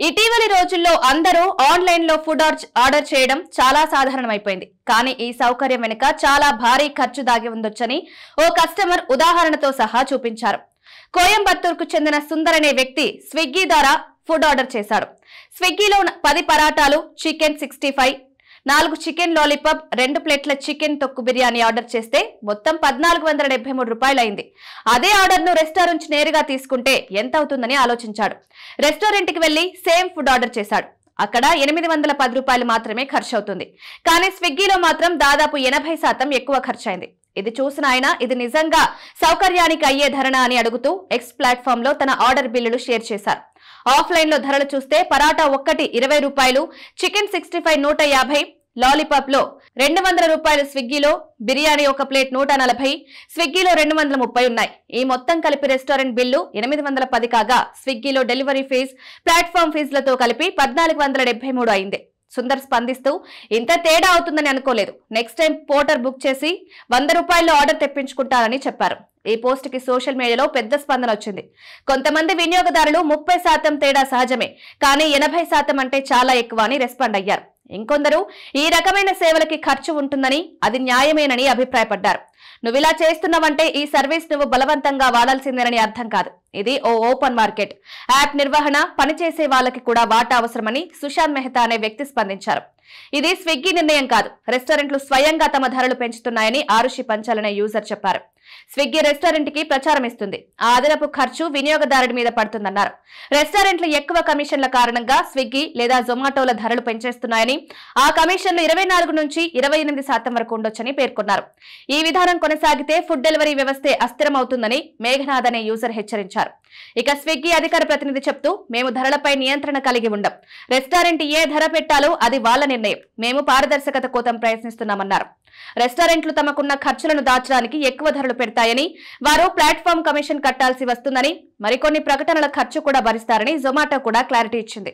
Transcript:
ఇటీవలి రోజుల్లో అందరూ ఆన్లైన్ లో ఫుడ్ ఆర్డర్ చేయడం చాలా సాధారణమైపోయింది. కానీ ఈ సౌకర్యం వెనుక చాలా భారీ ఖర్చు దాగి ఉండొచ్చని ఓ కస్టమర్ ఉదాహరణతో సహా చూపించారు. కోయంబత్తూర్కు చెందిన సుందర్ అనే వ్యక్తి స్విగ్గీ ద్వారా ఫుడ్ ఆర్డర్ చేశాడు. స్విగ్గీలో 10 పరాటాలు, చికెన్ 65, 4 చికెన్ లాలీపాప్, 2 ప్లేట్ల చికెన్ తొక్కు బిర్యానీ ఆర్డర్ చేస్తే మొత్తం 1473 రూపాయలు అయింది. అదే ఆర్డర్ ను రెస్టారెంట్ నేరుగా తీసుకుంటే ఎంత అవుతుందని ఆలోచించాడు. రెస్టారెంట్ కి వెళ్లి సేమ్ ఫుడ్ ఆర్డర్ చేశాడు. అక్కడ 810 రూపాయలు మాత్రమే ఖర్చు అవుతుంది. కానీ స్విగ్గీలో మాత్రం దాదాపు 80% ఎక్కువ ఖర్చయింది. ఇది చూసిన ఆయన ఇది నిజంగా సౌకర్యానికి అయ్యే ధరనా అని అడుగుతూ ఎక్స్ ప్లాట్ఫామ్ లో తన ఆర్డర్ బిల్లులు షేర్ చేశారు. ఆఫ్లైన్ లో ధరలు చూస్తే పరాటా ఒక్కటి 20 రూపాయలు, చికెన్ 65 150, లాలీపాప్ లో 200 రూపాయలు, స్విగ్గీలో బిర్యానీ ఒక ప్లేట్ 140, స్విగ్గీలో 230 ఉన్నాయి. ఈ మొత్తం కలిపి రెస్టారెంట్ బిల్లు 810 కాగా స్విగ్గీలో డెలివరీ ఫీజు, ప్లాట్ఫామ్ ఫీజులతో కలిపి 1473 అయింది. సుందర్ స్పందిస్తూ ఇంత తేడా అవుతుందని అనుకోలేదు. నెక్స్ట్ టైం పోర్టర్ బుక్ చేసి 100 రూపాయల్లో ఆర్డర్ తెప్పించుకుంటారని చెప్పారు. ఈ పోస్ట్ కి సోషల్ మీడియాలో పెద్ద స్పందన వచ్చింది. కొంతమంది వినియోగదారులు 30% తేడా సహజమే, కానీ 80% అంటే చాలా ఎక్కువ అని రెస్పాండ్ అయ్యారు. ఇంకొందరు ఈ రకమైన సేవలకి ఖర్చు ఉంటుందని, అది న్యాయమేనని అభిప్రాయపడ్డారు. నువ్విలా చేస్తున్నావంటే ఈ సర్వీస్ నువ్వు బలవంతంగా వాడాల్సిందేనని అర్థం కాదు. ఇది ఓ ఓపెన్ మార్కెట్. యాప్ నిర్వహణ, పనిచేసే వాళ్ళకి కూడా వాటా అవసరమని సుశాంత్ మెహతా అనే వ్యక్తి స్పందించారు. ఇది స్విగ్గీ నిర్ణయం కాదు, రెస్టారెంట్లు స్వయంగా తమ ధరలు పెంచుతున్నాయని ఆరుషి పంచాల్ అనే యూజర్ చెప్పారు. స్విగ్గీ రెస్టారెంట్ కి ప్రచారం ఇస్తుంది, ఆ అదనపు ఖర్చు వినియోగదారుడి మీద పడుతుందన్నారు. రెస్టారెంట్లు ఎక్కువ కమిషన్ల కారణంగా స్విగ్గీ లేదా జొమాటోల ధరలు పెంచేస్తున్నాయని, ఆ కమిషన్లు 24 నుంచి 28% వరకు ఉండొచ్చని పేర్కొన్నారు. ఈ విధానం కొనసాగితే ఫుడ్ డెలివరీ వ్యవస్థే అస్థిరమవుతుందని మేఘనాథ్ అనే యూజర్ హెచ్చరించారు. ఇక స్విగ్గీ అధికార ప్రతినిధి చెప్తూ, మేము ధరలపై నియంత్రణ కలిగి ఉండం, రెస్టారెంట్ ఏ ధర పెట్టాలో అది వాళ్ళ నిర్ణయం, మేము పారదర్శకత కోసం ప్రయత్నిస్తున్నామన్నారు. రెస్టారెంట్లు తమకున్న ఖర్చులను దాచడానికి ఎక్కువ ధరలు పెడతాయని, వారు ప్లాట్ఫామ్ కమిషన్ కట్టాల్సి వస్తుందని, మరికొన్ని ప్రకటనల ఖర్చు కూడా భరిస్తారని జొమాటో కూడా క్లారిటీ ఇచ్చింది.